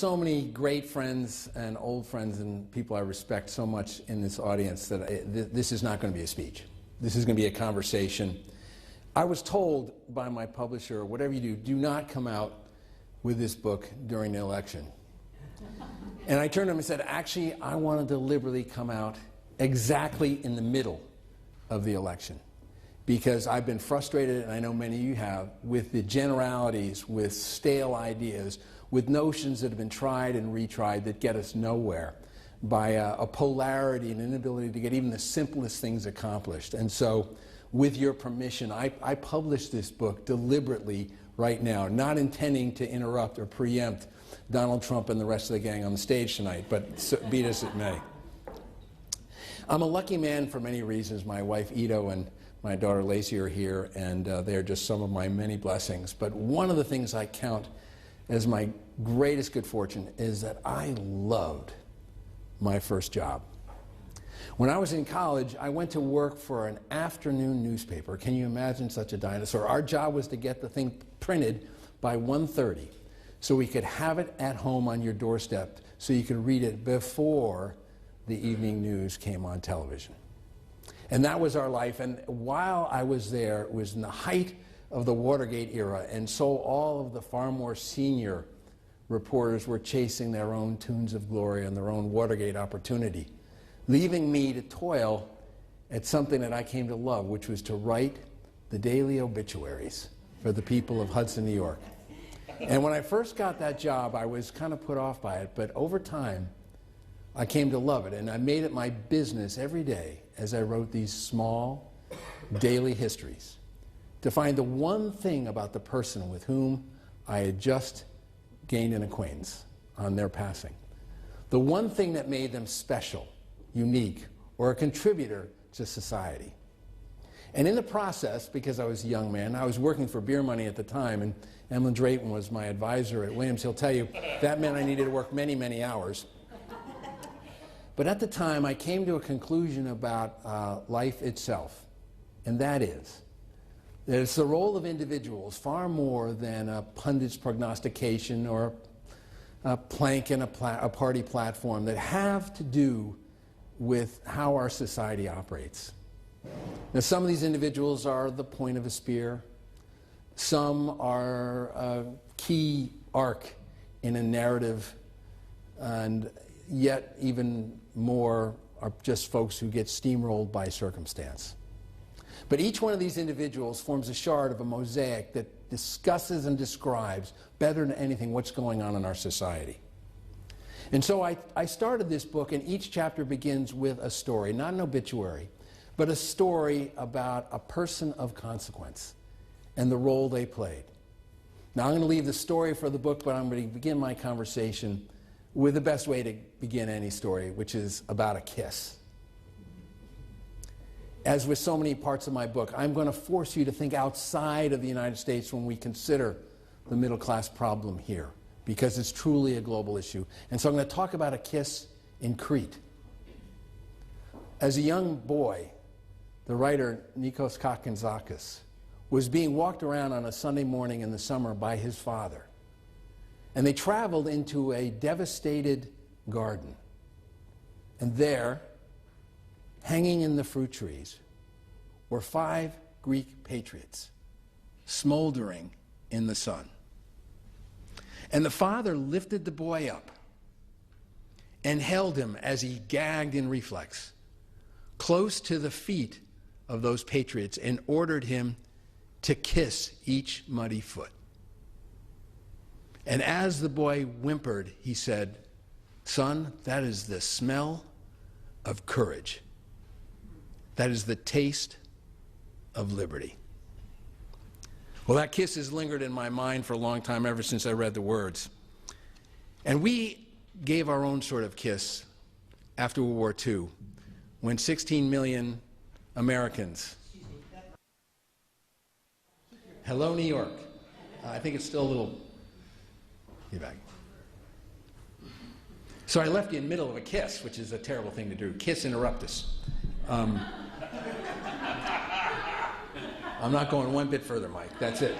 so many great friends and old friends and people I respect so much in this audience that this is not going to be a speech. This is going to be a conversation. I was told by my publisher, whatever you do not come out with this book during the election. And I turned to him and said, actually, I want to deliberately come out exactly in the middle of the election, because I've been frustrated, and I know many of you have, with the generalities, with stale ideas, with notions that have been tried and retried that get us nowhere, by a polarity and inability to get even the simplest things accomplished. And so, with your permission, I published this book deliberately right now, not intending to interrupt or preempt Donald Trump and the rest of the gang on the stage tonight, but be it as it may. I'm a lucky man for many reasons. My wife Ito and my daughter Lacey are here, and they're just some of my many blessings. But one of the things I count as my greatest good fortune is that I loved my first job. When I was in college, I went to work for an afternoon newspaper. Can you imagine such a dinosaur? Our job was to get the thing printed by 1:30 so we could have it at home on your doorstep so you could read it before the evening news came on television. And that was our life. And while I was there, it was in the height of the Watergate era, and so all of the far more senior reporters were chasing their own tunes of glory and their own Watergate opportunity, leaving me to toil at something that I came to love, which was to write the daily obituaries for the people of Hudson, New York. And when I first got that job, I was kind of put off by it, but over time, I came to love it, and I made it my business every day as I wrote these small daily histories to find the one thing about the person with whom I had just gained an acquaintance on their passing. The one thing that made them special, unique, or a contributor to society. And in the process, because I was a young man, I was working for beer money at the time, and Emlyn Drayton was my advisor at Williams. He'll tell you that meant I needed to work many, many hours. But at the time, I came to a conclusion about life itself, and that is that it's the role of individuals far more than a pundit's prognostication or a plank in a party platform that have to do with how our society operates. Now, some of these individuals are the point of a spear. Some are a key arc in a narrative, and yet even more are just folks who get steamrolled by circumstance. But each one of these individuals forms a shard of a mosaic that discusses and describes better than anything what's going on in our society. And so I started this book, and each chapter begins with a story, not an obituary, but a story about a person of consequence and the role they played. Now, I'm going to leave the story for the book, but I'm going to begin my conversation with the best way to begin any story, which is about a kiss. As with so many parts of my book, I'm going to force you to think outside of the United States when we consider the middle class problem here, because it's truly a global issue. And so I'm going to talk about a kiss in Crete. As a young boy, the writer Nikos Kazantzakis was being walked around on a Sunday morning in the summer by his father. And they traveled into a devastated garden. And there, hanging in the fruit trees, were 5 Greek patriots, smoldering in the sun. And the father lifted the boy up and held him as he gagged in reflex, close to the feet of those patriots, and ordered him to kiss each muddy foot. And as the boy whimpered, he said, "Son, that is the smell of courage. That is the taste of liberty." Well, that kiss has lingered in my mind for a long time, ever since I read the words. And we gave our own sort of kiss after World War II, when 16 million Americans... Hello, New York. I think it's still a little... Get back. So I left you in the middle of a kiss, which is a terrible thing to do. Kiss interruptus. I'm not going one bit further, Mike. That's it.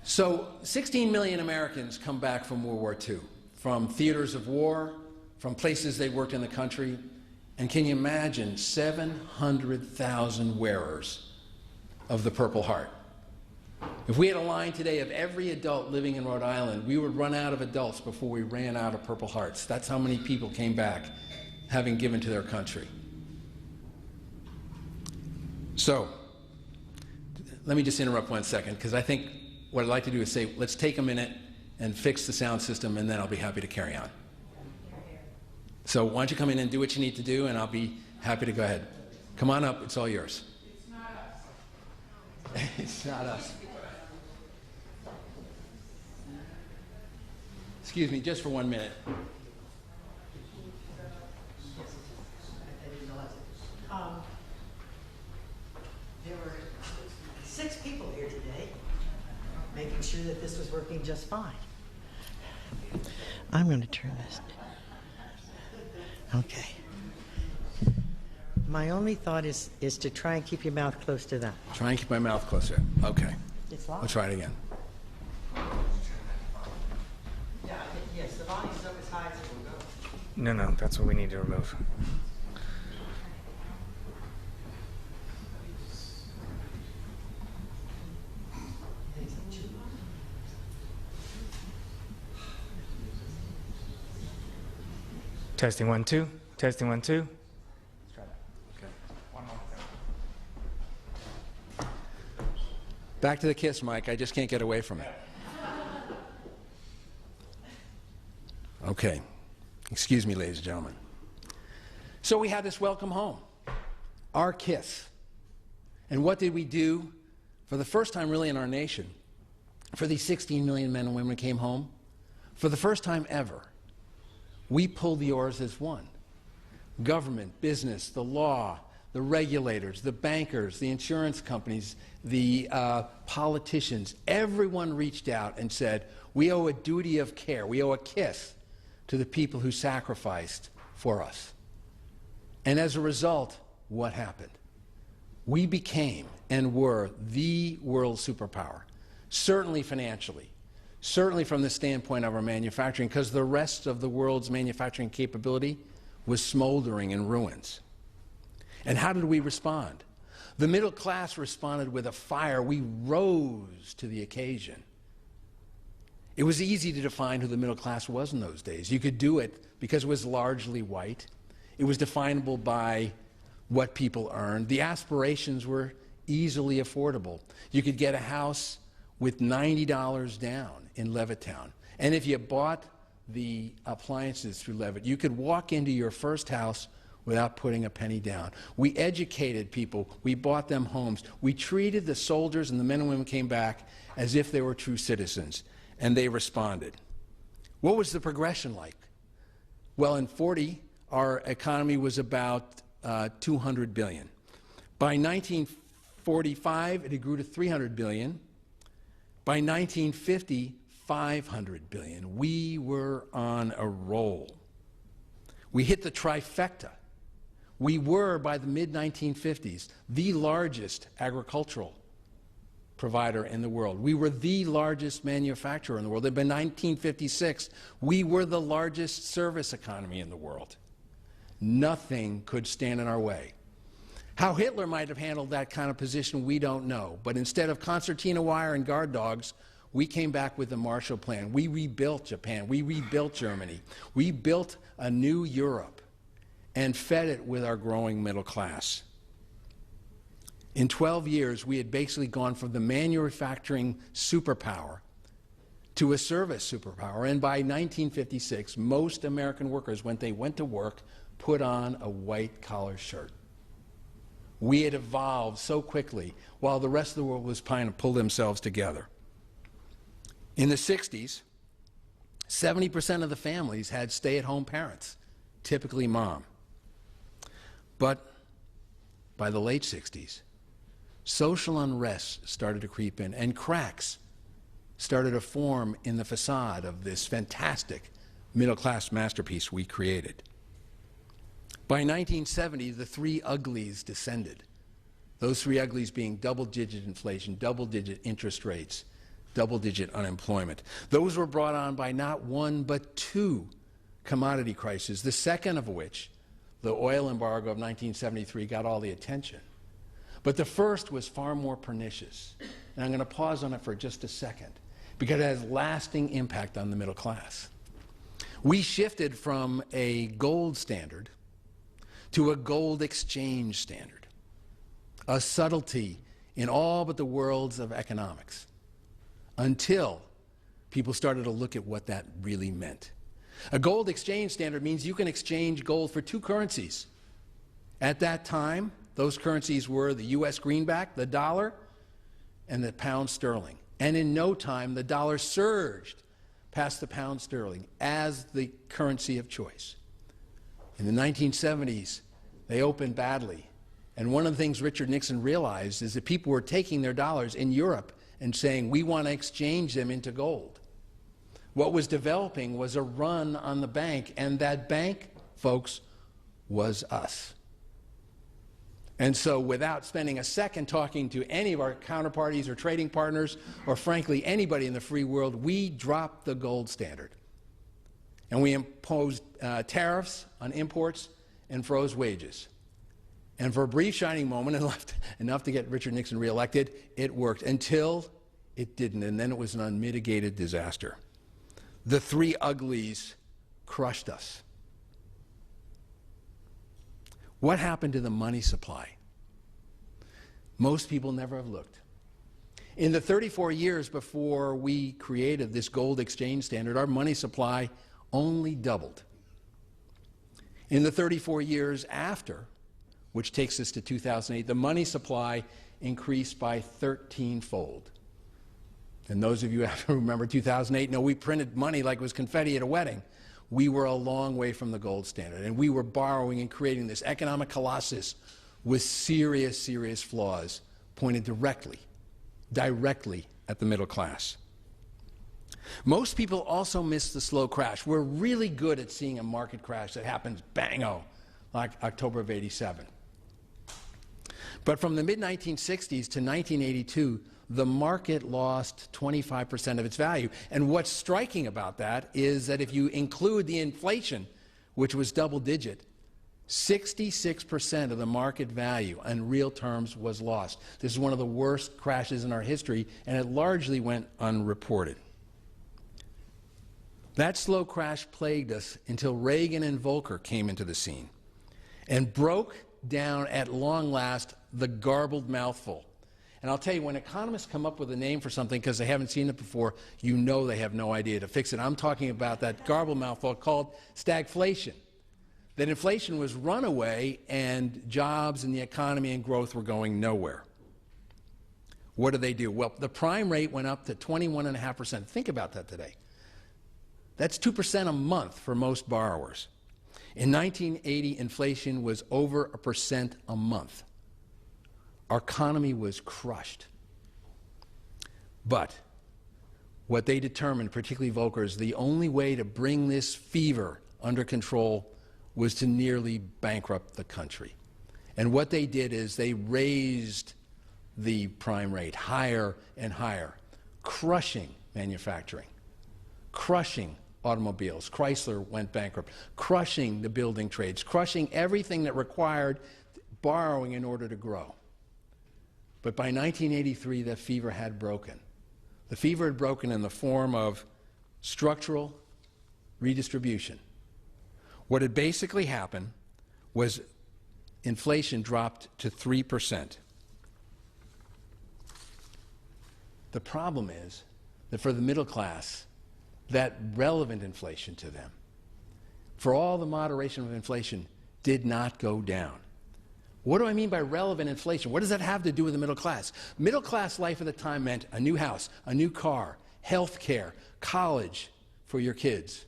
So 16 million Americans come back from World War II. from theaters of war, from places they worked in the country. And can you imagine 700,000 wearers of the Purple Heart? If we had a line today of every adult living in Rhode Island, we would run out of adults before we ran out of Purple Hearts. That's how many people came back having given to their country. So, let me just interrupt 1 second, because I think what I'd like to do is say, let's take a minute and fix the sound system, and then I'll be happy to carry on. So why don't you come in and do what you need to do, and I'll be happy to go ahead. Come on up, it's all yours. It's not us. It's not us. Excuse me, just for 1 minute. There were 6 people here today, making sure that this was working just fine. I'm going to turn this. Okay. My only thought is to try and keep your mouth close to that. Try and keep my mouth closer. Okay. It's loud. We'll try it again. Yeah, yes, the volume's up as high as it will go. No, that's what we need to remove. Testing 1 2. Testing 1 2. Let's try that. Okay. One more. Back to the kiss, Mike. I just can't get away from it. Okay. Excuse me, ladies and gentlemen. So we had this welcome home, our kiss. And what did we do for the first time really in our nation? For these 16 million men and women who came home, for the first time ever, we pulled the oars as one. Government, business, the law, the regulators, the bankers, the insurance companies, the politicians, everyone reached out and said, we owe a duty of care, we owe a kiss to the people who sacrificed for us. And as a result, what happened? We became and were the world superpower, certainly financially, certainly from the standpoint of our manufacturing, because the rest of the world's manufacturing capability was smoldering in ruins. And how did we respond? The middle class responded with a fire. We rose to the occasion. It was easy to define who the middle class was in those days. You could do it because it was largely white. It was definable by what people earned. The aspirations were easily affordable. You could get a house with $90 down in Levittown. And if you bought the appliances through Levitt, you could walk into your first house without putting a penny down. We educated people. We bought them homes. We treated the soldiers and the men and women who came back as if they were true citizens, and they responded. What was the progression like? Well, in 40, our economy was about $200 billion. By 1945, it grew to $300 billion. By 1950, $500 billion. We were on a roll. We hit the trifecta. We were, by the mid-1950s, the largest agricultural provider in the world. We were the largest manufacturer in the world. And by 1956, we were the largest service economy in the world. Nothing could stand in our way. How Hitler might have handled that kind of position, we don't know. But instead of concertina wire and guard dogs, we came back with the Marshall Plan. We rebuilt Japan. We rebuilt Germany. We built a new Europe and fed it with our growing middle class. In 12 years, we had basically gone from the manufacturing superpower to a service superpower. And by 1956, most American workers, when they went to work, put on a white-collar shirt. We had evolved so quickly while the rest of the world was trying to pull themselves together. In the 60s, 70% of the families had stay-at-home parents, typically mom. But by the late 60s, social unrest started to creep in, and cracks started to form in the facade of this fantastic middle-class masterpiece we created. By 1970, the three uglies descended. Those three uglies being double-digit inflation, double-digit interest rates, double-digit unemployment. Those were brought on by not one but two commodity crises, the second of which, the oil embargo of 1973, got all the attention. But the first was far more pernicious. And I'm going to pause on it for just a second, because it has lasting impact on the middle class. We shifted from a gold standard to a gold exchange standard, a subtlety in all but the worlds of economics, until people started to look at what that really meant. A gold exchange standard means you can exchange gold for two currencies. At that time, those currencies were the US greenback, the dollar, and the pound sterling. And in no time, the dollar surged past the pound sterling as the currency of choice. In the 1970s, they opened badly. And one of the things Richard Nixon realized is that people were taking their dollars in Europe and saying, we want to exchange them into gold. What was developing was a run on the bank, and that bank, folks, was us. And so without spending a second talking to any of our counterparties or trading partners, or frankly anybody in the free world, we dropped the gold standard. And we imposed tariffs on imports and froze wages. And for a brief shining moment, and enough to get Richard Nixon reelected, it worked until it didn't, and then it was an unmitigated disaster. The three uglies crushed us. What happened to the money supply? Most people never have looked. In the 34 years before we created this gold exchange standard, our money supply only doubled. In the 34 years after, which takes us to 2008, the money supply increased by 13-fold. And those of you who remember 2008 know we printed money like it was confetti at a wedding. We were a long way from the gold standard, and we were borrowing and creating this economic colossus with serious, serious flaws pointed directly at the middle class. Most people also miss the slow crash. We're really good at seeing a market crash that happens bang-o, like October of '87. But from the mid-1960s to 1982, the market lost 25% of its value. And what's striking about that is that if you include the inflation, which was double-digit, 66% of the market value in real terms was lost. This is one of the worst crashes in our history, and it largely went unreported. That slow crash plagued us until Reagan and Volcker came into the scene and broke down at long last the garbled mouthful. And I'll tell you, when economists come up with a name for something because they haven't seen it before, you know they have no idea to fix it. I'm talking about that garbled mouthful called stagflation. That inflation was runaway and jobs and the economy and growth were going nowhere. What did they do? Well, the prime rate went up to 21.5%. Think about that today. That's 2% a month for most borrowers. In 1980, inflation was over 1% a month. Our economy was crushed. But what they determined, particularly Volcker, is the only way to bring this fever under control was to nearly bankrupt the country. And what they did is they raised the prime rate higher and higher, crushing manufacturing, crushing automobiles. Chrysler went bankrupt, crushing the building trades, crushing everything that required borrowing in order to grow. But by 1983, the fever had broken. The fever had broken in the form of structural redistribution. What had basically happened was inflation dropped to 3%. The problem is that for the middle class, that relevant inflation to them, for all the moderation of inflation, did not go down. What do I mean by relevant inflation? What does that have to do with the middle class? Middle class life at the time meant a new house, a new car, health care, college for your kids,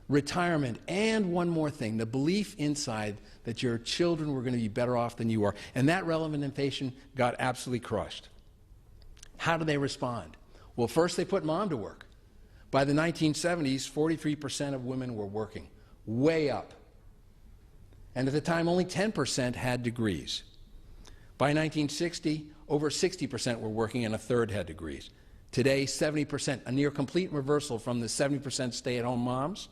retirement, and one more thing, the belief inside that your children were going to be better off than you are. And that relevant inflation got absolutely crushed. How do they respond? Well, first they put mom to work. By the 1970s, 43% of women were working, way up. And at the time, only 10% had degrees. By 1960, over 60% were working and a third had degrees. Today, 70%, a near complete reversal from the 70% stay-at-home moms.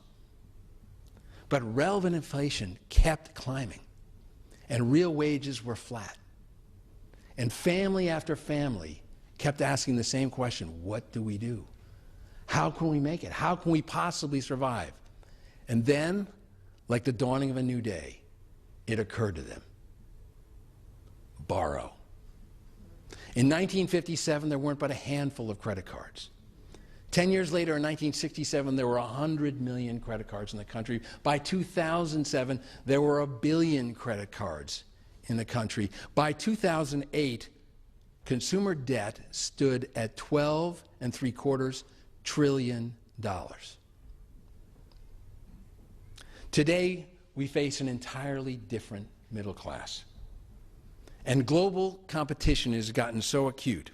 But relevant inflation kept climbing, and real wages were flat. And family after family kept asking the same question: what do we do? How can we make it? How can we possibly survive? And then, like the dawning of a new day, it occurred to them: borrow. In 1957, there weren't but a handful of credit cards. 10 years later, in 1967, there were 100 million credit cards in the country. By 2007, there were 1 billion credit cards in the country. By 2008, consumer debt stood at $12.75 trillion. Today, we face an entirely different middle class. And global competition has gotten so acute.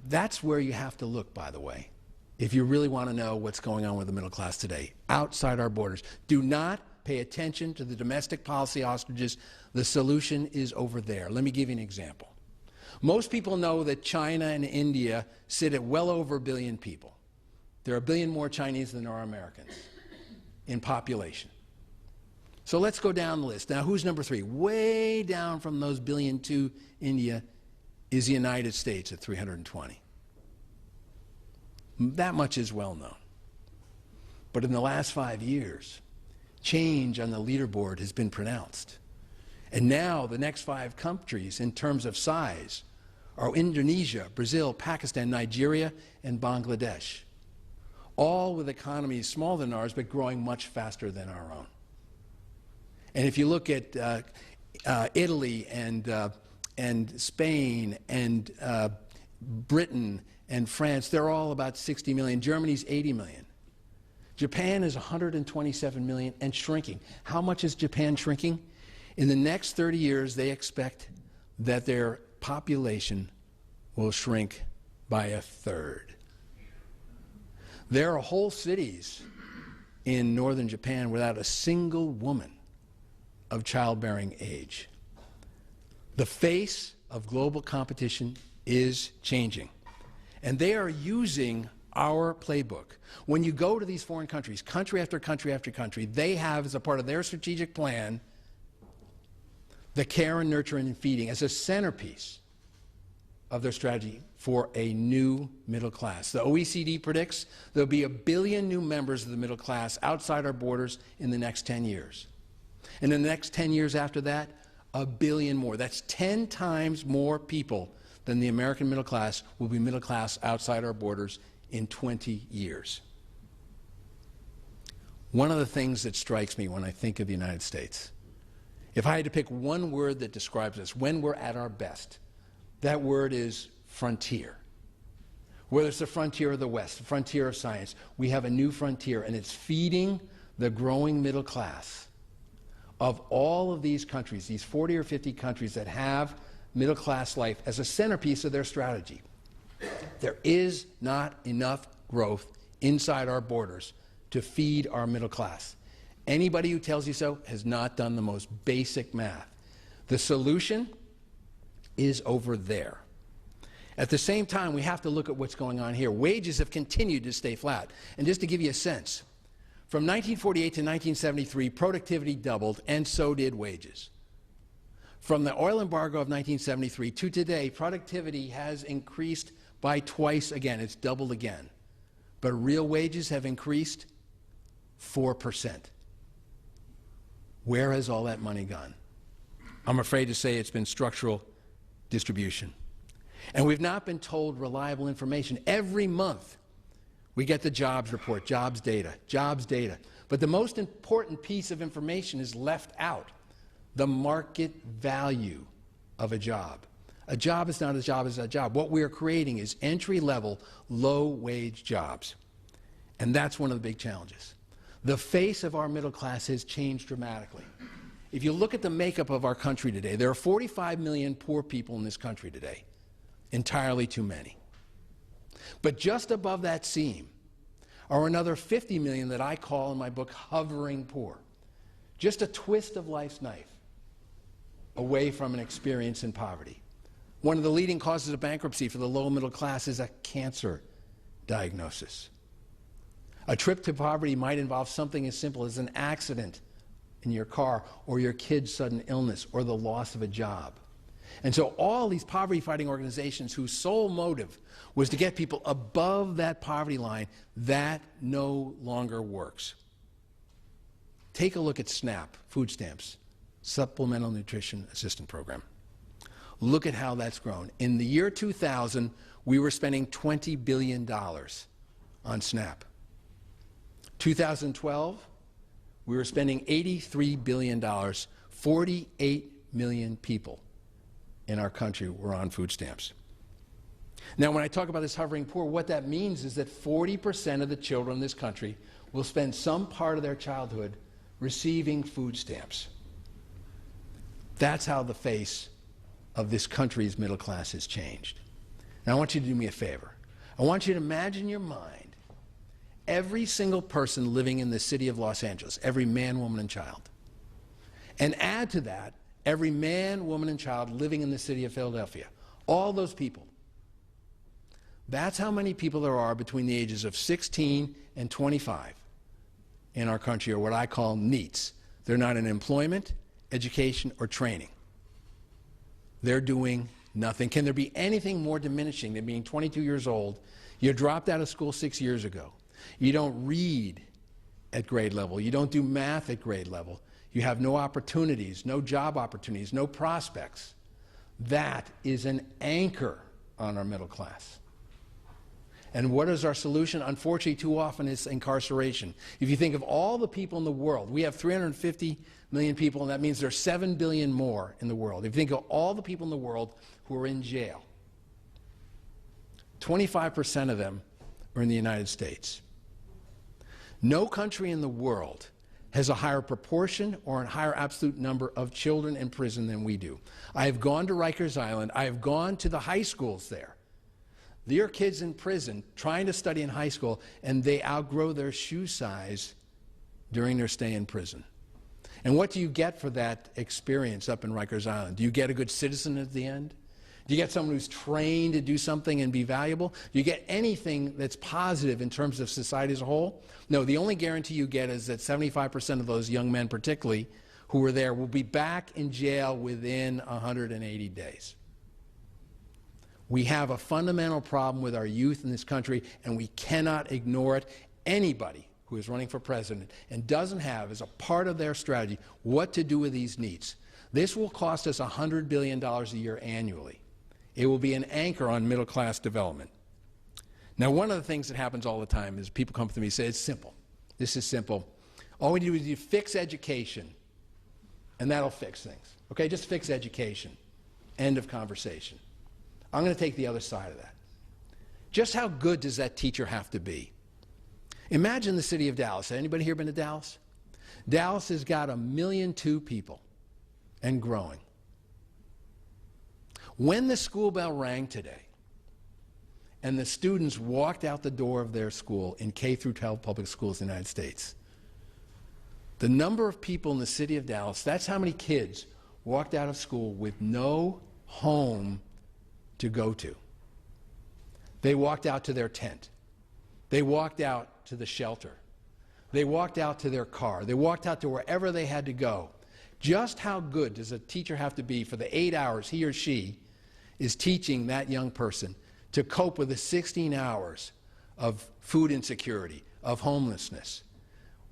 That's where you have to look, by the way, if you really want to know what's going on with the middle class today, outside our borders. Do not pay attention to the domestic policy ostriches. The solution is over there. Let me give you an example. Most people know that China and India sit at well over 1 billion people. There are 1 billion more Chinese than there are Americans in population. So let's go down the list. Now, who's number 3? Way down from those 1.2 billion India is the United States at 320. That much is well known. But in the last 5 years, change on the leaderboard has been pronounced. And now the next 5 countries in terms of size are Indonesia, Brazil, Pakistan, Nigeria, and Bangladesh, all with economies smaller than ours but growing much faster than our own. And if you look at Italy and Spain and Britain and France, they're all about 60 million. Germany's 80 million. Japan is 127 million and shrinking. How much is Japan shrinking? In the next 30 years, they expect that their population will shrink by 1/3. There are whole cities in northern Japan without a single woman of childbearing age. The face of global competition is changing, and they are using our playbook. When you go to these foreign countries, country after country after country, they have, as a part of their strategic plan, the care and nurture and feeding as a centerpiece of their strategy for a new middle class. The OECD predicts there'll be 1 billion new members of the middle class outside our borders in the next 10 years. And in the next 10 years after that, 1 billion more. That's 10 times more people than the American middle class will be middle class outside our borders in 20 years. One of the things that strikes me when I think of the United States, if I had to pick one word that describes us when we're at our best, that word is frontier. Whether it's the frontier of the West, the frontier of science, we have a new frontier, and it's feeding the growing middle class of all of these countries, these 40 or 50 countries that have middle class life as a centerpiece of their strategy. There is not enough growth inside our borders to feed our middle class. Anybody who tells you so has not done the most basic math. The solution is over there. At the same time, we have to look at what's going on here. Wages have continued to stay flat. And just to give you a sense, from 1948 to 1973, productivity doubled, and so did wages. From the oil embargo of 1973 to today, productivity has increased by twice again. It's doubled again. But real wages have increased 4%. Where has all that money gone? I'm afraid to say it's been structural distribution. And we've not been told reliable information. Every month, we get the jobs report, jobs data. But the most important piece of information is left out: the market value of a job. A job is not a job, is a job. What we are creating is entry-level, low-wage jobs. And that's one of the big challenges. The face of our middle class has changed dramatically. If you look at the makeup of our country today, there are 45 million poor people in this country today. Entirely too many. But just above that seam are another 50 million that I call in my book hovering poor. Just a twist of life's knife away from an experience in poverty. One of the leading causes of bankruptcy for the low middle class is a cancer diagnosis. A trip to poverty might involve something as simple as an accident in your car, or your kid's sudden illness, or the loss of a job. And so all these poverty-fighting organizations whose sole motive was to get people above that poverty line, that no longer works. Take a look at SNAP, food stamps, Supplemental Nutrition Assistance Program. Look at how that's grown. In the year 2000, we were spending $20 billion on SNAP. 2012, we were spending $83 billion. 48 million people in our country were on food stamps. Now, when I talk about this hovering poor, what that means is that 40% of the children in this country will spend some part of their childhood receiving food stamps. That's how the face of this country's middle class has changed. Now, I want you to do me a favor. I want you to imagine in your mind every single person living in the city of Los Angeles, every man, woman, and child. And add to that every man, woman, and child living in the city of Philadelphia. All those people. That's how many people there are between the ages of 16 and 25 in our country, are what I call NEETs. They're not in employment, education, or training. They're doing nothing. Can there be anything more diminishing than being 22 years old? You dropped out of school 6 years ago. You don't read at grade level. You don't do math at grade level. You have no opportunities, no job opportunities, no prospects. That is an anchor on our middle class. And what is our solution? Unfortunately, too often it's incarceration. If you think of all the people in the world, we have 350 million people, and that means there's 7 billion more in the world. If you think of all the people in the world who are in jail, 25% of them are in the United States. No country in the world has a higher proportion or a higher absolute number of children in prison than we do. I have gone to Rikers Island. I have gone to the high schools there. There are kids in prison trying to study in high school, and they outgrow their shoe size during their stay in prison. And what do you get for that experience up in Rikers Island? Do you get a good citizen at the end? Do you get someone who's trained to do something and be valuable? Do you get anything that's positive in terms of society as a whole? No, the only guarantee you get is that 75% of those young men particularly who were there will be back in jail within 180 days. We have a fundamental problem with our youth in this country, and we cannot ignore it. Anybody who is running for president and doesn't have, as a part of their strategy, what to do with these needs. This will cost us $100 billion a year annually. It will be an anchor on middle-class development. Now, one of the things that happens all the time is people come to me and say, it's simple. This is simple. All we do is you fix education, and that'll fix things. Okay, just fix education. End of conversation. I'm going to take the other side of that. Just how good does that teacher have to be? Imagine the city of Dallas. Anybody here been to Dallas? Dallas has got 1.2 million people and growing. When the school bell rang today and the students walked out the door of their school in K through 12 public schools in the United States, the number of people in the city of Dallas, that's how many kids walked out of school with no home to go to. They walked out to their tent. They walked out to the shelter. They walked out to their car. They walked out to wherever they had to go. Just how good does a teacher have to be for the 8 hours he or she is teaching that young person to cope with the 16 hours of food insecurity, of homelessness?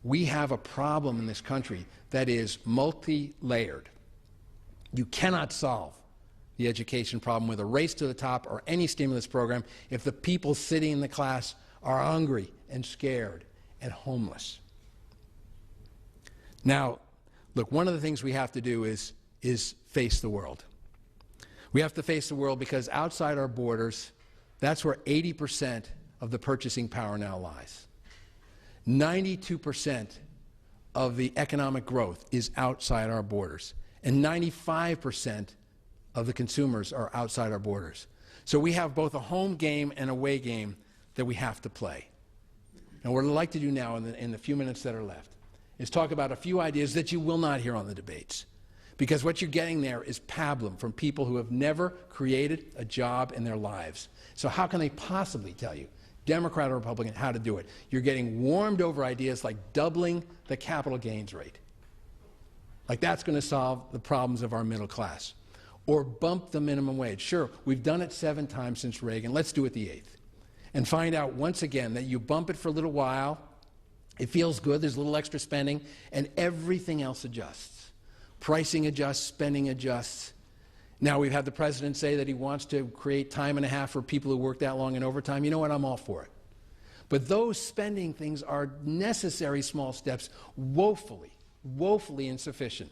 We have a problem in this country that is multi-layered. You cannot solve the education problem with a race to the top or any stimulus program if the people sitting in the class are hungry and scared and homeless. Now, look, one of the things we have to do is face the world. We have to face the world because outside our borders, that's where 80% of the purchasing power now lies. 92% of the economic growth is outside our borders, and 95% of the consumers are outside our borders. So we have both a home game and away game that we have to play. And what I'd like to do now in the few minutes that are left is talk about a few ideas that you will not hear on the debates, Because what you're getting there is pablum from people who have never created a job in their lives. So how can they possibly tell you, Democrat or Republican, how to do it? You're getting warmed over ideas like doubling the capital gains rate. Like that's going to solve the problems of our middle class. Or bump the minimum wage. Sure, we've done it 7 times since Reagan. Let's do it the 8th. And find out once again that you bump it for a little while, it feels good, there's a little extra spending, and everything else adjusts. Pricing adjusts, spending adjusts. Now we've had the president say that he wants to create time and a half for people who work that long in overtime. You know what? I'm all for it. But those spending things are necessary small steps, woefully insufficient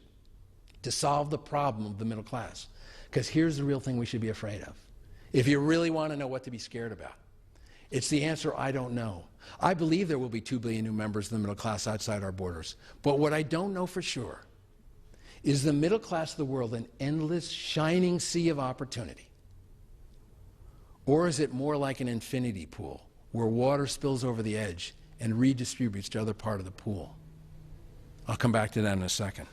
to solve the problem of the middle class. Because here's the real thing we should be afraid of. If you really want to know what to be scared about, it's the answer, I don't know. I believe there will be 2 billion new members of the middle class outside our borders. But what I don't know for sure is the middle class of the world an endless, shining sea of opportunity? Or is it more like an infinity pool where water spills over the edge and redistributes to other part of the pool? I'll come back to that in a second.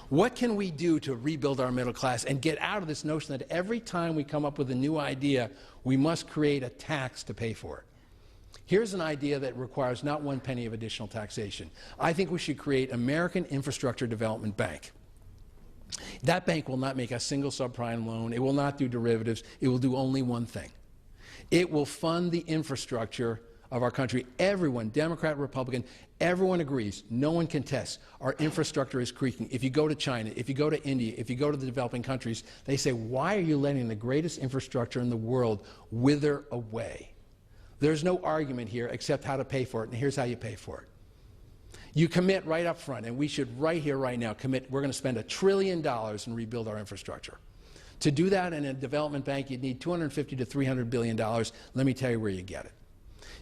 What can we do to rebuild our middle class and get out of this notion that every time we come up with a new idea, we must create a tax to pay for it? Here's an idea that requires not 1 penny of additional taxation. I think we should create American Infrastructure Development Bank. That bank will not make a single subprime loan. It will not do derivatives. It will do only one thing. It will fund the infrastructure of our country. Everyone, Democrat, Republican, everyone agrees, no one contests, our infrastructure is creaking. If you go to China, if you go to India, if you go to the developing countries, they say, why are you letting the greatest infrastructure in the world wither away? There's no argument here except how to pay for it, and here's how you pay for it. You commit right up front, and we should right here, right now, commit, we're going to spend $1 trillion and rebuild our infrastructure. To do that in a development bank, you'd need $250 to $300 billion. Let me tell you where you get it.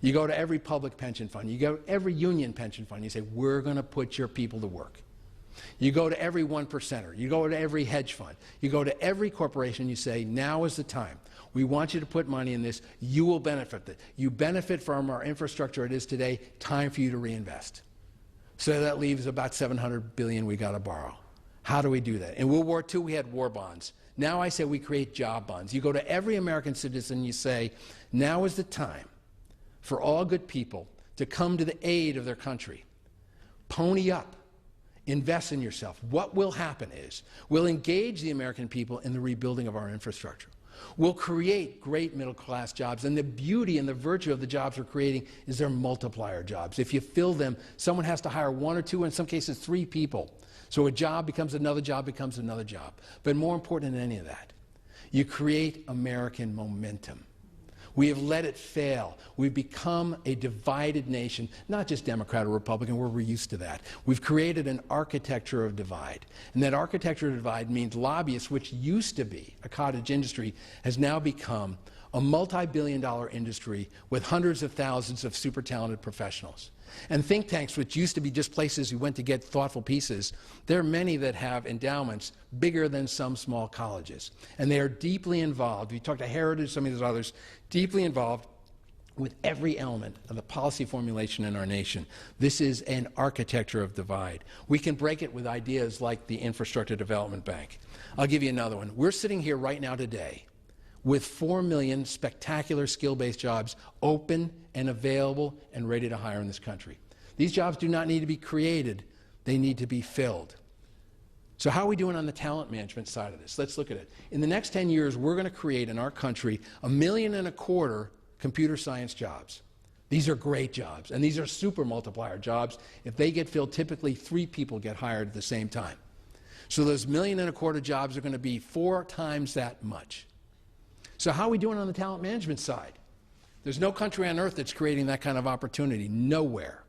You go to every public pension fund. You go to every union pension fund. You say, we're going to put your people to work. You go to every 1%er. You go to every hedge fund. You go to every corporation. You say, now is the time. We want you to put money in this. You will benefit. You benefit from our infrastructure it is today. Time for you to reinvest. So that leaves about $700 billion we got to borrow. How do we do that? In World War II, we had war bonds. Now I say we create job bonds. You go to every American citizen. You say, now is the time for all good people to come to the aid of their country. Pony up. Invest in yourself. What will happen is we'll engage the American people in the rebuilding of our infrastructure. We'll create great middle-class jobs, and the beauty and the virtue of the jobs we're creating is they're multiplier jobs. If you fill them, someone has to hire 1 or 2, in some cases 3 people. So a job becomes another job, becomes another job. But more important than any of that, you create American momentum. We have let it fail. We've become a divided nation, not just Democrat or Republican, we're used to that. We've created an architecture of divide. And that architecture of divide means lobbyists, which used to be a cottage industry, has now become a multi-billion-dollar industry with hundreds of thousands of super talented professionals. And think tanks, which used to be just places you went to get thoughtful pieces, there are many that have endowments bigger than some small colleges. And they are deeply involved. You talk to Heritage, some of these others, deeply involved with every element of the policy formulation in our nation. This is an architecture of divide. We can break it with ideas like the Infrastructure Development Bank. I'll give you another one. We're sitting here right now today with 4 million spectacular skill-based jobs open and available and ready to hire in this country. These jobs do not need to be created, they need to be filled. So how are we doing on the talent management side of this? Let's look at it. In the next 10 years, we're going to create in our country 1.25 million computer science jobs. These are great jobs, and these are super multiplier jobs. If they get filled, typically 3 people get hired at the same time. So those 1.25 million jobs are going to be 4 times that much. So how are we doing on the talent management side? There's no country on earth that's creating that kind of opportunity. Nowhere.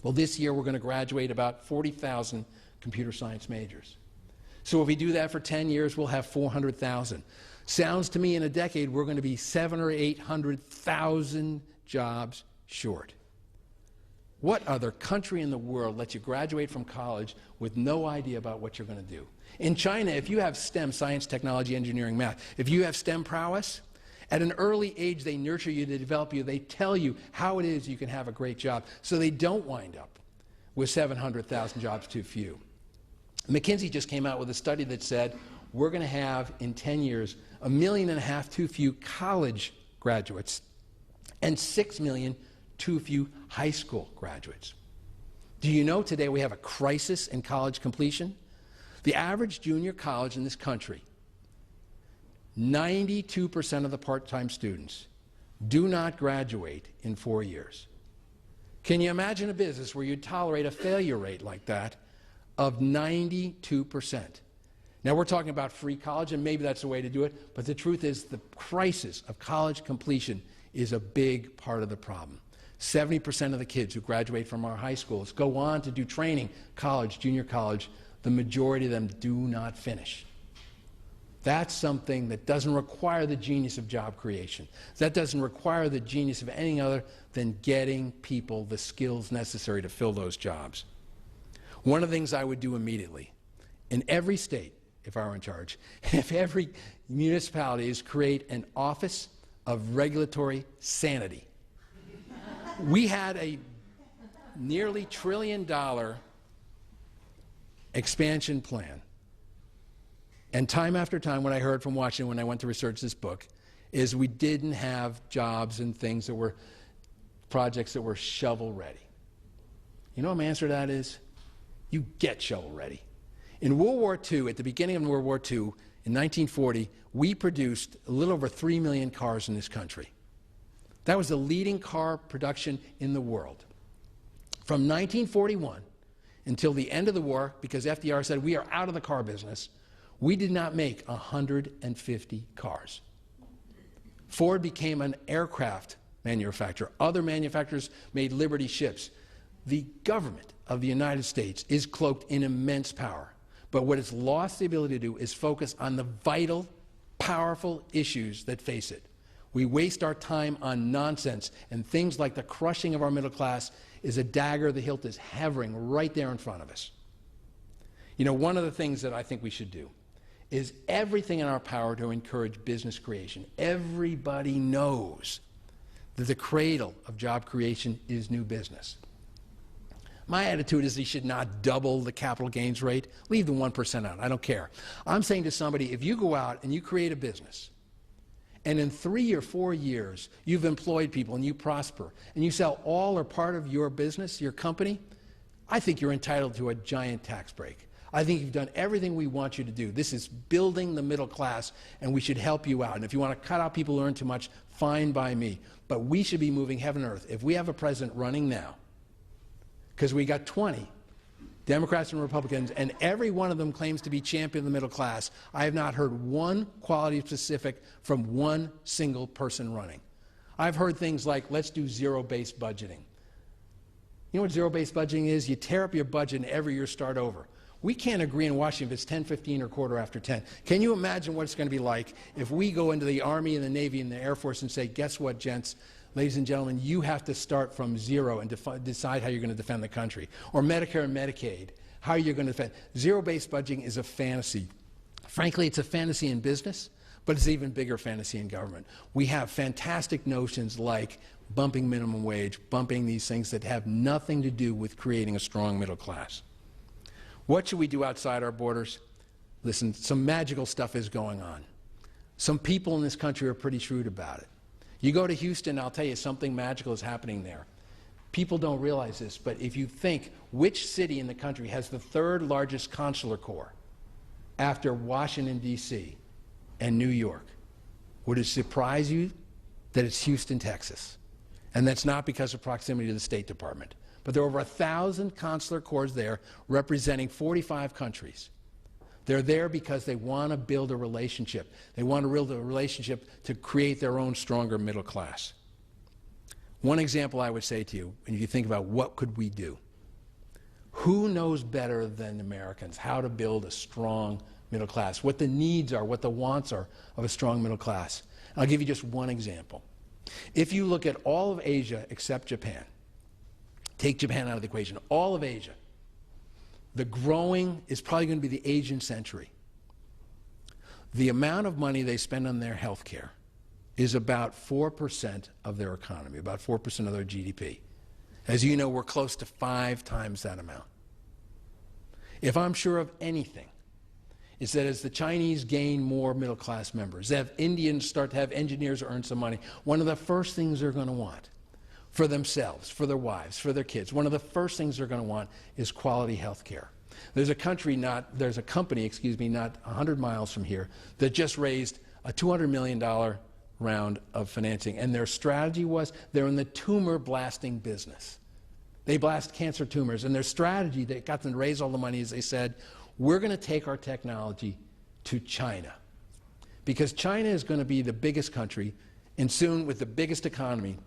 Well, this year we're going to graduate about 40,000 computer science majors. So if we do that for 10 years, we'll have 400,000. Sounds to me in a decade we're going to be 700,000 or 800,000 jobs short. What other country in the world lets you graduate from college with no idea about what you're going to do? In China, if you have STEM, science, technology, engineering, math, if you have STEM prowess, at an early age they nurture you, they develop you, they tell you how it is you can have a great job, so they don't wind up with 700,000 jobs too few. McKinsey just came out with a study that said we're going to have, in 10 years, 1.5 million too few college graduates and 6 million too few high school graduates. Do you know today we have a crisis in college completion? The average junior college in this country, 92% of the part-time students do not graduate in 4 years. Can you imagine a business where you'd tolerate a failure rate like that of 92%? Now, we're talking about free college, and maybe that's the way to do it, but the truth is the crisis of college completion is a big part of the problem. 70% of the kids who graduate from our high schools go on to do training, college, junior college. The majority of them do not finish. That's something that doesn't require the genius of job creation. That doesn't require the genius of anything other than getting people the skills necessary to fill those jobs. One of the things I would do immediately, in every state, if I were in charge, if every municipality is create an Office of Regulatory Sanity. We had a nearly $1 trillion expansion plan. And time after time, what I heard from Washington when I went to research this book is we didn't have jobs and things that were projects that were shovel ready. You know what my answer to that is? You get shovel ready. In World War II, at the beginning of World War II, in 1940, we produced a little over 3 million cars in this country. That was the leading car production in the world. From 1941 until the end of the war, because FDR said we are out of the car business, we did not make 150 cars. Ford became an aircraft manufacturer. Other manufacturers made Liberty ships. The government of the United States is cloaked in immense power. But what it's lost the ability to do is focus on the vital, powerful issues that face it. We waste our time on nonsense, and things like the crushing of our middle class is a dagger, the hilt is hovering right there in front of us. You know, one of the things that I think we should do is everything in our power to encourage business creation. Everybody knows that the cradle of job creation is new business. My attitude is you should not double the capital gains rate. Leave the 1% out. I don't care. I'm saying to somebody, if you go out and you create a business, and in 3 or 4 years you've employed people and you prosper, and you sell all or part of your business, your company, I think you're entitled to a giant tax break. I think you've done everything we want you to do. This is building the middle class, and we should help you out. And if you want to cut out people who earn too much, fine by me. But we should be moving heaven and earth. If we have a president running now, because we got 20 Democrats and Republicans, and every one of them claims to be champion of the middle class, I have not heard one quality specific from one single person running. I've heard things like, let's do zero-based budgeting. You know what zero-based budgeting is? You tear up your budget and every year start over. We can't agree in Washington if it's 10, 15, or quarter after 10. Can you imagine what it's going to be like if we go into the Army and the Navy and the Air Force and say, guess what, gents? Ladies and gentlemen, you have to start from zero and decide how you're going to defend the country. Or Medicare and Medicaid, how you're going to defend. Zero-based budgeting is a fantasy. Frankly, it's a fantasy in business, but it's an even bigger fantasy in government. We have fantastic notions like bumping minimum wage, bumping these things that have nothing to do with creating a strong middle class. What should we do outside our borders? Listen, some magical stuff is going on. Some people in this country are pretty shrewd about it. You go to Houston, I'll tell you, something magical is happening there. People don't realize this, but if you think which city in the country has the third largest consular corps after Washington, D.C. and New York, would it surprise you that it's Houston, Texas? And that's not because of proximity to the State Department. But there are over 1,000 consular corps there representing 45 countries. They're there because they want to build a relationship. They want to build a relationship to create their own stronger middle class. One example I would say to you, when you think about what could we do, who knows better than Americans how to build a strong middle class, what the needs are, what the wants are of a strong middle class? I'll give you just one example. If you look at all of Asia except Japan, take Japan out of the equation, all of Asia, the growing is probably going to be the Asian century. The amount of money they spend on their health care is about 4% of their economy, about 4% of their GDP. As you know, we're close to 5 times that amount. If I'm sure of anything, it's that as the Chinese gain more middle-class members, as Indians start to have engineers earn some money, one of the first things they're going to want for themselves, for their wives, for their kids, one of the first things they're going to want is quality health care. There's a company, not 100 miles from here that just raised a $200 million round of financing, and their strategy was they're in the tumor blasting business. They blast cancer tumors, and their strategy that got them to raise all the money is they said, we're going to take our technology to China, because China is going to be the biggest country, and soon with the biggest economy.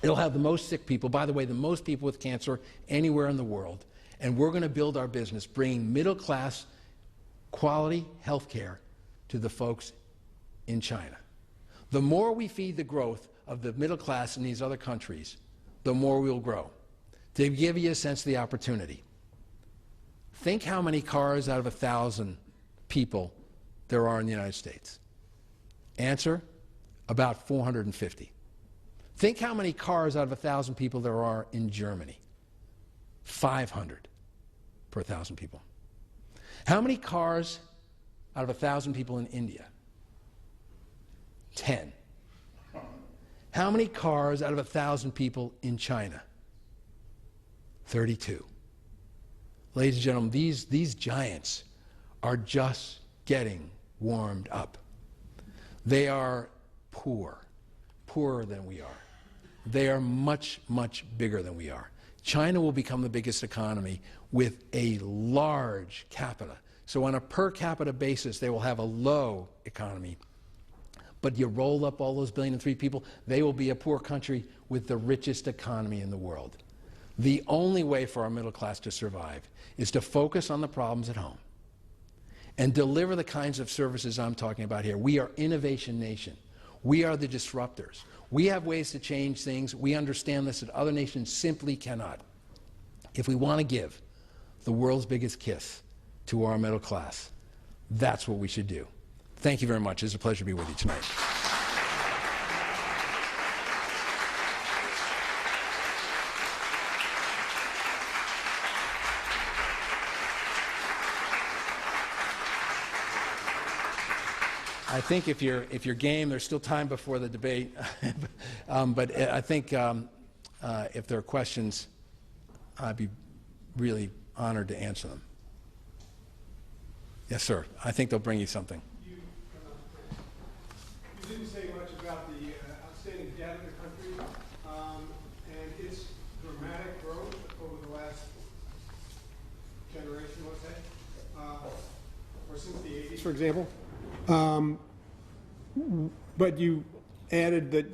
It'll have the most sick people, by the way, the most people with cancer anywhere in the world, and we're going to build our business bringing middle-class quality health care to the folks in China. The more we feed the growth of the middle class in these other countries, the more we'll grow. To give you a sense of the opportunity, think how many cars out of 1,000 people there are in the United States. Answer, about 450. Think how many cars out of 1,000 people there are in Germany. 500 per 1,000 people. How many cars out of 1,000 people in India? 10. How many cars out of 1,000 people in China? 32. Ladies and gentlemen, these giants are just getting warmed up. They are poor, poorer than we are. They are much, much bigger than we are. China will become the biggest economy with a large capita. So on a per capita basis, they will have a low economy. But you roll up all those 1.3 billion people, they will be a poor country with the richest economy in the world. The only way for our middle class to survive is to focus on the problems at home and deliver the kinds of services I'm talking about here. We are innovation nation. We are the disruptors. We have ways to change things. We understand this that other nations simply cannot. If we want to give the world's biggest kiss to our middle class, that's what we should do. Thank you very much. It's a pleasure to be with you tonight. I think if you're game, there's still time before the debate. But I think if there are questions, I'd be really honored to answer them. Yes, sir. I think they'll bring you something. You didn't say much about the outstanding debt of the country and its dramatic growth over the last generation, let's say, or since the 80s, for example. But you added that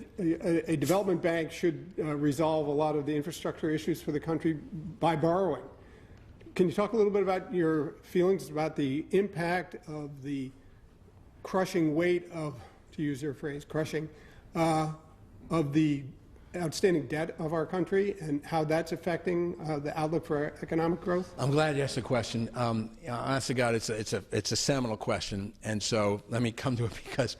a development bank should resolve a lot of the infrastructure issues for the country by borrowing. Can you talk a little bit about your feelings about the impact of the crushing weight of, to use your phrase, crushing, of the outstanding debt of our country and how that's affecting the outlook for economic growth? I'm glad you asked the question. Honest to God, it's a seminal question, and so let me come to it because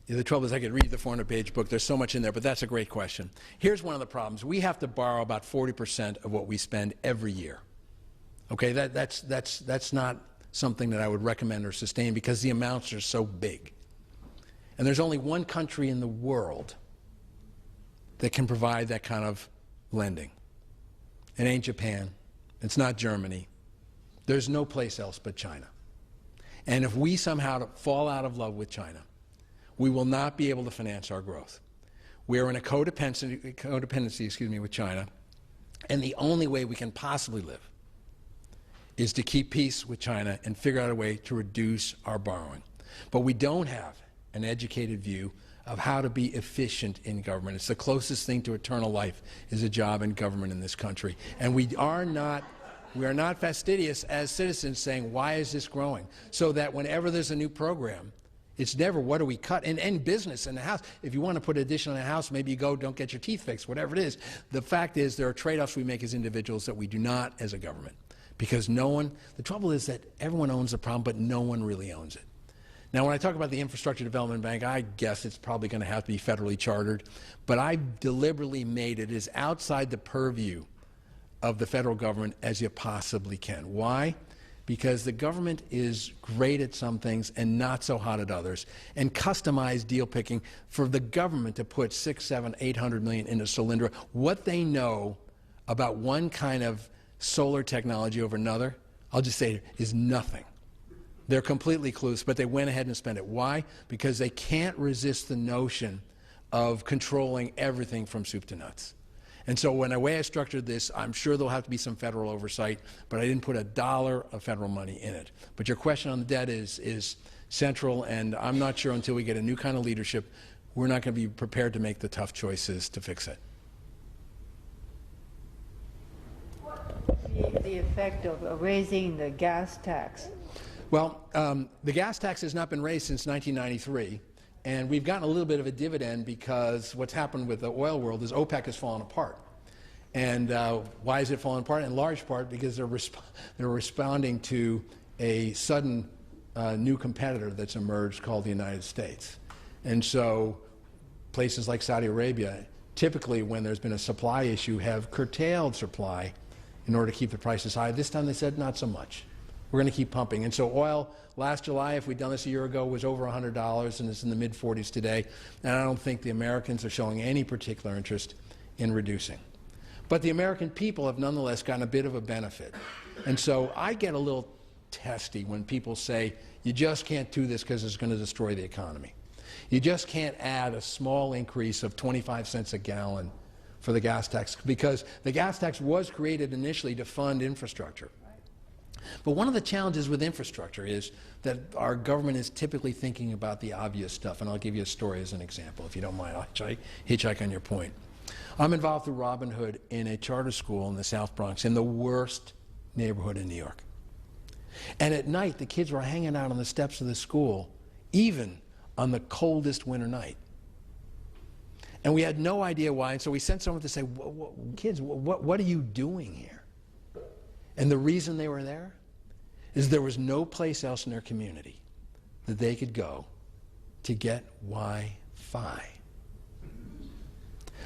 the trouble is I could read the 400-page book. There's so much in there, but that's a great question. Here's one of the problems. We have to borrow about 40% of what we spend every year. Okay, that's not something that I would recommend or sustain because the amounts are so big. And there's only one country in the world that can provide that kind of lending. It ain't Japan. It's not Germany. There's no place else but China. And if we somehow fall out of love with China, we will not be able to finance our growth. We are in a codependency with China, and the only way we can possibly live is to keep peace with China and figure out a way to reduce our borrowing. But we don't have an educated view of how to be efficient in government. It's the closest thing to eternal life is a job in government in this country. And we are not fastidious as citizens saying, why is this growing? So that whenever there's a new program, it's never what do we cut. In business, in the house, if you want to put addition on a house, maybe you go, don't get your teeth fixed, whatever it is. The fact is there are trade-offs we make as individuals that we do not as a government. Because the trouble is that everyone owns the problem, but no one really owns it. Now, when I talk about the Infrastructure Development Bank, I guess it's probably going to have to be federally chartered, but I deliberately made it as outside the purview of the federal government as you possibly can. Why? because the government is great at some things and not so hot at others, and customized deal picking for the government to put 6, 7, 800 million into Solyndra. What they know about one kind of solar technology over another, I'll just say, is nothing. They're completely clueless, but they went ahead and spent it. Why? Because they can't resist the notion of controlling everything from soup to nuts. And so when the way I structured this, I'm sure there'll have to be some federal oversight, but I didn't put $1 of federal money in it. But your question on the debt is central, and I'm not sure until we get a new kind of leadership, we're not going to be prepared to make the tough choices to fix it. The effect of raising the gas tax? Well, the gas tax has not been raised since 1993. And we've gotten a little bit of a dividend because what's happened with the oil world is OPEC has fallen apart. And why is it falling apart? In large part because they're responding to a sudden new competitor that's emerged called the United States. And so places like Saudi Arabia, typically when there's been a supply issue, have curtailed supply in order to keep the prices high. This time they said not so much. We're going to keep pumping. And so oil, last July, if we'd done this a year ago, was over $100, and it's in the mid-40s today. And I don't think the Americans are showing any particular interest in reducing. But the American people have nonetheless gotten a bit of a benefit. And so I get a little testy when people say, you just can't do this because it's going to destroy the economy. You just can't add a small increase of 25 cents a gallon for the gas tax, because the gas tax was created initially to fund infrastructure. But one of the challenges with infrastructure is that our government is typically thinking about the obvious stuff, and I'll give you a story as an example, if you don't mind. I'll hitchhike on your point. I'm involved through Robin Hood in a charter school in the South Bronx, in the worst neighborhood in New York. And at night, the kids were hanging out on the steps of the school, even on the coldest winter night. And we had no idea why, and so we sent someone to say, kids, what are you doing here? And the reason they were there is there was no place else in their community that they could go to get Wi-Fi.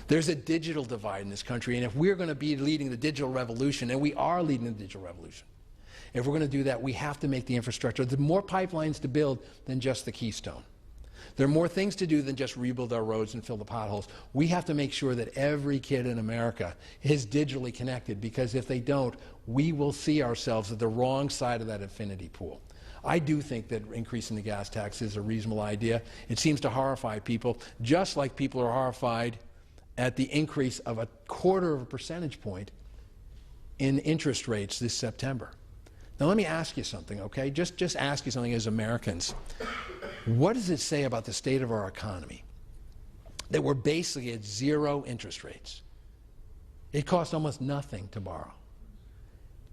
There's a digital divide in this country, and if we're going to be leading the digital revolution, and we are leading the digital revolution, if we're going to do that, we have to make the infrastructure. There are more pipelines to build than just the Keystone. There are more things to do than just rebuild our roads and fill the potholes. We have to make sure that every kid in America is digitally connected, because if they don't, we will see ourselves at the wrong side of that infinity pool. I do think that increasing the gas tax is a reasonable idea. It seems to horrify people, just like people are horrified at the increase of 0.25 percentage point in interest rates this September. Now let me ask you something, okay? Just ask you something as Americans. What does it say about the state of our economy that we're basically at 0 interest rates? It costs almost nothing to borrow.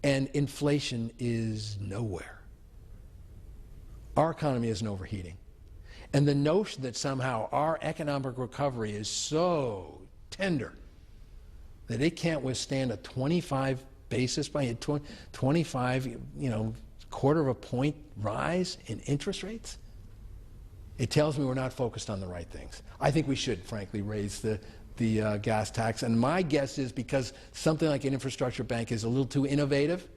And inflation is nowhere. Our economy isn't overheating. And the notion that somehow our economic recovery is so tender that it can't withstand a 25 basis point, 25, 0.25 point rise in interest rates, it tells me we're not focused on the right things. I think we should, frankly, raise the gas tax. And my guess is because something like an infrastructure bank is a little too innovative,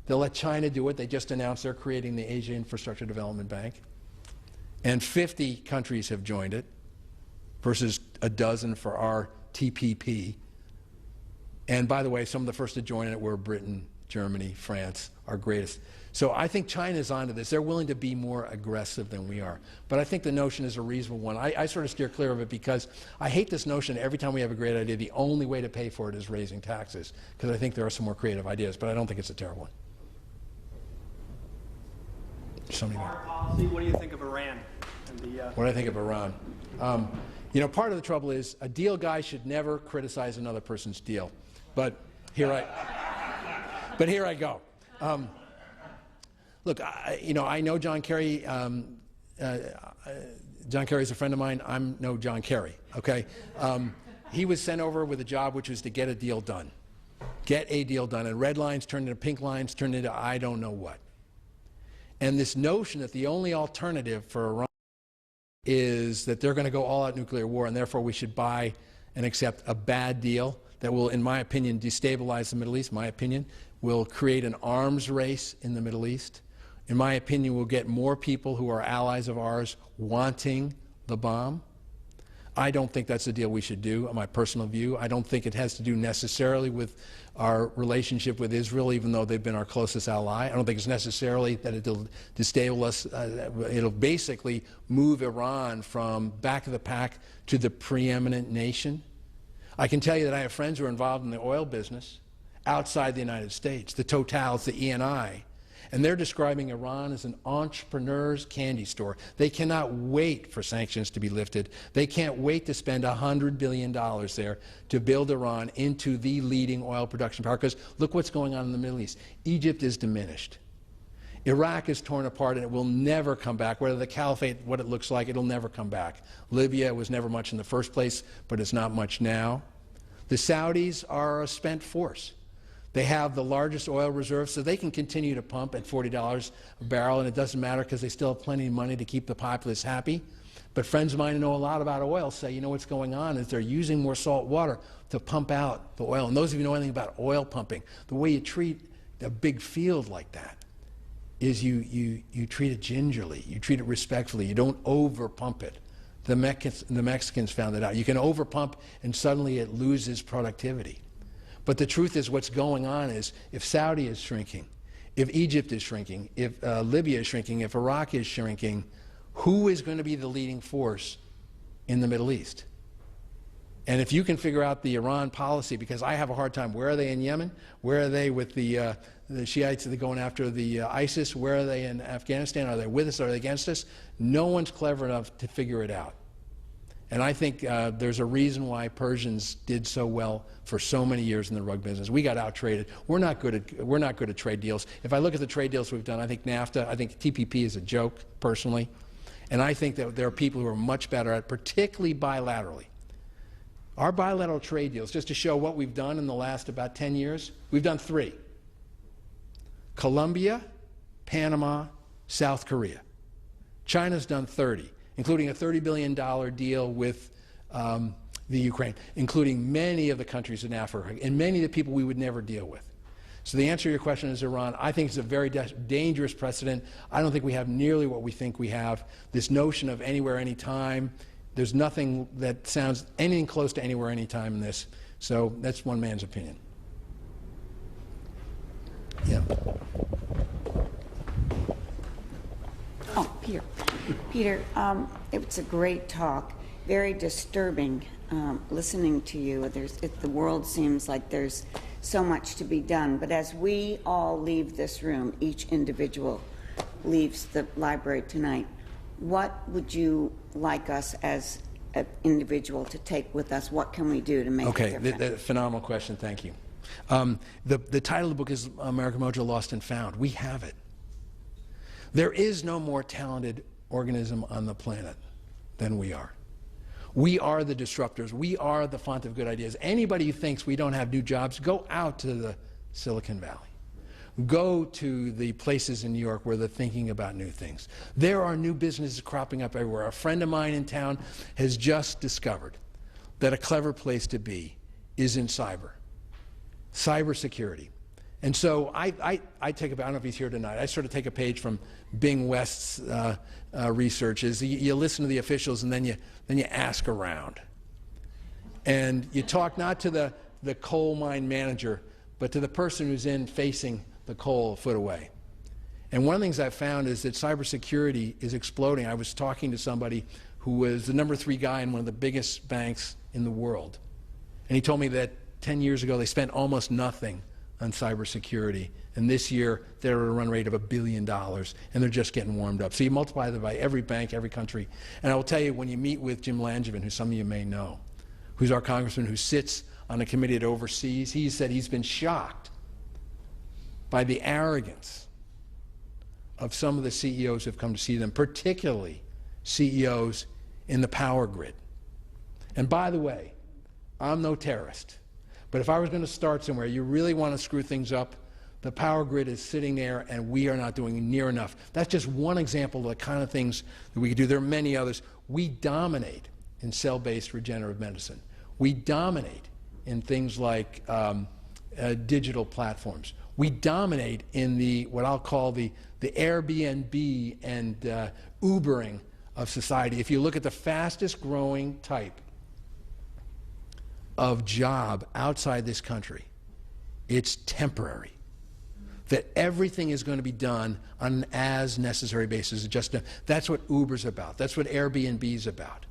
they'll let China do it. They just announced they're creating the Asia Infrastructure Development Bank. And 50 countries have joined it versus a dozen for our TPP. And by the way, some of the first to join it were Britain, Germany, France, our greatest. So I think China's onto this. They're willing to be more aggressive than we are. But I think the notion is a reasonable one. I sort of steer clear of it because I hate this notion every time we have a great idea, the only way to pay for it is raising taxes, because I think there are some more creative ideas, but I don't think it's a terrible one. Foreign policy, what do you think of Iran? What do I think of Iran? Part of the trouble is a deal guy should never criticize another person's deal. But here I go. Look, I know John Kerry. John Kerry is a friend of mine. I'm no John Kerry, okay? He was sent over with a job which was to get a deal done. Get a deal done. And red lines turned into pink lines, turned into I don't know what. And this notion that the only alternative for Iran is that they're going to go all-out nuclear war, and therefore we should buy and accept a bad deal, that will, in my opinion, destabilize the Middle East, my opinion, will create an arms race in the Middle East. In my opinion, will get more people who are allies of ours wanting the bomb. I don't think that's the deal we should do, my personal view. I don't think it has to do necessarily with our relationship with Israel, even though they've been our closest ally. I don't think it's necessarily that it'll destabilize us. It'll basically move Iran from back of the pack to the preeminent nation. I can tell you that I have friends who are involved in the oil business outside the United States, the Totals, the Eni, and they're describing Iran as an entrepreneur's candy store. They cannot wait for sanctions to be lifted. They can't wait to spend $100 billion there to build Iran into the leading oil production power, because look what's going on in the Middle East. Egypt is diminished. Iraq is torn apart and it will never come back. Whether the caliphate, what it looks like, it'll never come back. Libya was never much in the first place, but it's not much now. The Saudis are a spent force. They have the largest oil reserves, so they can continue to pump at $40 a barrel, and it doesn't matter because they still have plenty of money to keep the populace happy. But friends of mine who know a lot about oil say, you know what's going on is they're using more salt water to pump out the oil. And those of you who know anything about oil pumping, the way you treat a big field like that is you treat it gingerly, you treat it respectfully, you don't over pump it. The Mexicans found it out. You can over pump and suddenly it loses productivity. But the truth is, what's going on is, if Saudi is shrinking, if Egypt is shrinking, if Libya is shrinking, if Iraq is shrinking, who is going to be the leading force in the Middle East? And if you can figure out the Iran policy, because I have a hard time, where are they in Yemen? Where are they with the Shiites that are going after the ISIS? Where are they in Afghanistan? Are they with us? Are they against us? No one's clever enough to figure it out. And I think there's a reason why Persians did so well for so many years in the rug business. We got out-traded. We're not good at trade deals. If I look at the trade deals we've done, I think NAFTA, I think TPP is a joke, personally. And I think that there are people who are much better at, particularly bilaterally. Our bilateral trade deals, just to show what we've done in the last about 10 years, we've done 3. Colombia, Panama, South Korea. China's done 30. Including a $30 billion deal with the Ukraine, including many of the countries in Africa and many of the people we would never deal with. So the answer to your question is Iran. I think it's a very dangerous precedent. I don't think we have nearly what we think we have. This notion of anywhere, anytime, there's nothing that sounds anything close to anywhere, anytime in this. So that's one man's opinion. Yeah. Oh, Peter. Peter, it's a great talk. Very disturbing listening to you. The world seems like there's so much to be done. But as we all leave this room, each individual leaves the library tonight, what would you like us as an individual to take with us? What can we do to make a difference? Okay, phenomenal question. Thank you. The title of the book is American Mojo, Lost and Found. We have it. There is no more talented organism on the planet than we are. We are the disruptors. We are the font of good ideas. Anybody who thinks we don't have new jobs, go out to the Silicon Valley. Go to the places in New York where they're thinking about new things. There are new businesses cropping up everywhere. A friend of mine in town has just discovered that a clever place to be is in cybersecurity. And so I take, I don't know if he's here tonight, I sort of take a page from Bing West's research. You listen to the officials and then you ask around. And you talk not to the coal mine manager, but to the person who's in facing the coal a foot away. And one of the things I've found is that cybersecurity is exploding. I was talking to somebody who was the #3 guy in one of the biggest banks in the world. And he told me that 10 years ago they spent almost nothing on cybersecurity, and this year they're at a run rate of $1 billion, and they're just getting warmed up. So you multiply that by every bank, every country. And I will tell you, when you meet with Jim Langevin, who some of you may know, who's our congressman who sits on a committee that oversees, he said he's been shocked by the arrogance of some of the CEOs who have come to see them, particularly CEOs in the power grid. And by the way, I'm no terrorist. But if I was going to start somewhere, you really want to screw things up, the power grid is sitting there and we are not doing near enough. That's just one example of the kind of things that we could do. There are many others. We dominate in cell-based regenerative medicine. We dominate in things like digital platforms. We dominate in the what I'll call the Airbnb and Ubering of society. If you look at the fastest growing type of job outside this country, it's temporary. That everything is going to be done on an as necessary basis. That's what Uber's about. That's what Airbnb's about.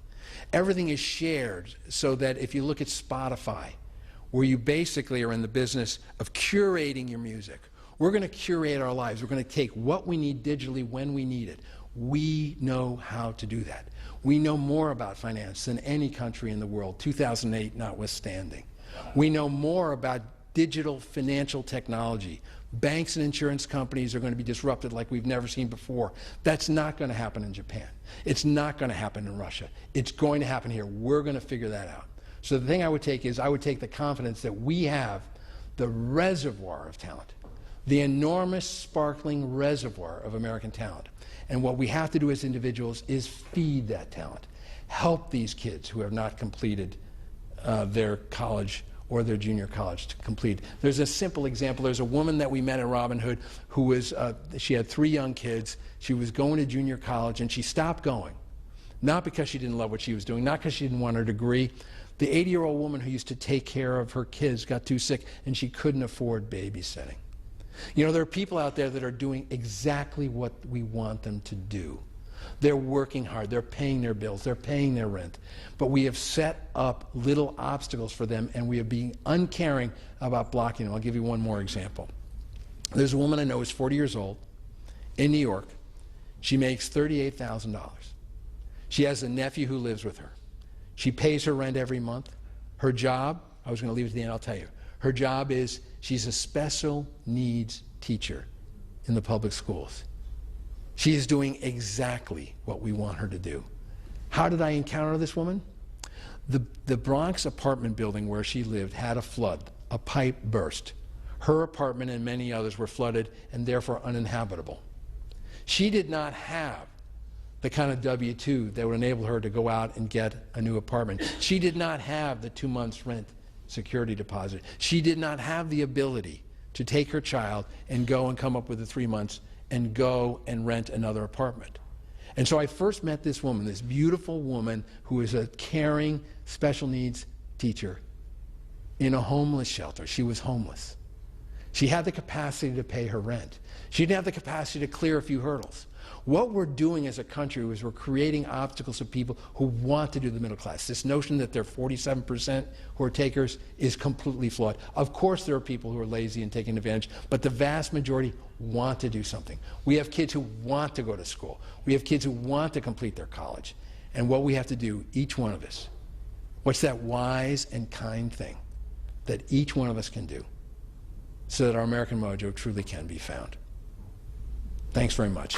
Everything is shared so that if you look at Spotify, where you basically are in the business of curating your music, we're going to curate our lives. We're going to take what we need digitally when we need it. We know how to do that. We know more about finance than any country in the world, 2008 notwithstanding. We know more about digital financial technology. Banks and insurance companies are going to be disrupted like we've never seen before. That's not going to happen in Japan. It's not going to happen in Russia. It's going to happen here. We're going to figure that out. So the thing I would take is I would take the confidence that we have the reservoir of talent, the enormous sparkling reservoir of American talent. And what we have to do as individuals is feed that talent, help these kids who have not completed their college or their junior college to complete. There's a simple example. There's a woman that we met at Robin Hood who was, she had 3 young kids. She was going to junior college and she stopped going. Not because she didn't love what she was doing, not because she didn't want her degree. The 80-year-old woman who used to take care of her kids got too sick and she couldn't afford babysitting. You know, there are people out there that are doing exactly what we want them to do. They're working hard, they're paying their bills, they're paying their rent. But we have set up little obstacles for them and we are being uncaring about blocking them. I'll give you one more example. There's a woman I know who's 40 years old in New York. She makes $38,000. She has a nephew who lives with her. She pays her rent every month. Her job, I was going to leave it to the end, I'll tell you. Her job is she's a special needs teacher in the public schools. She is doing exactly what we want her to do. How did I encounter this woman? The Bronx apartment building where she lived had a flood. A pipe burst. Her apartment and many others were flooded and therefore uninhabitable. She did not have the kind of W-2 that would enable her to go out and get a new apartment. She did not have the 2 months rent security deposit. She did not have the ability to take her child and go and come up with the 3 months and go and rent another apartment. And so I first met this woman, this beautiful woman who is a caring special needs teacher in a homeless shelter. She was homeless. She had the capacity to pay her rent. She didn't have the capacity to clear a few hurdles. What we're doing as a country is we're creating obstacles for people who want to do the middle class. This notion that there are 47% who are takers is completely flawed. Of course there are people who are lazy and taking advantage, but the vast majority want to do something. We have kids who want to go to school. We have kids who want to complete their college. And what we have to do, each one of us, what's that wise and kind thing that each one of us can do so that our American mojo truly can be found? Thanks very much.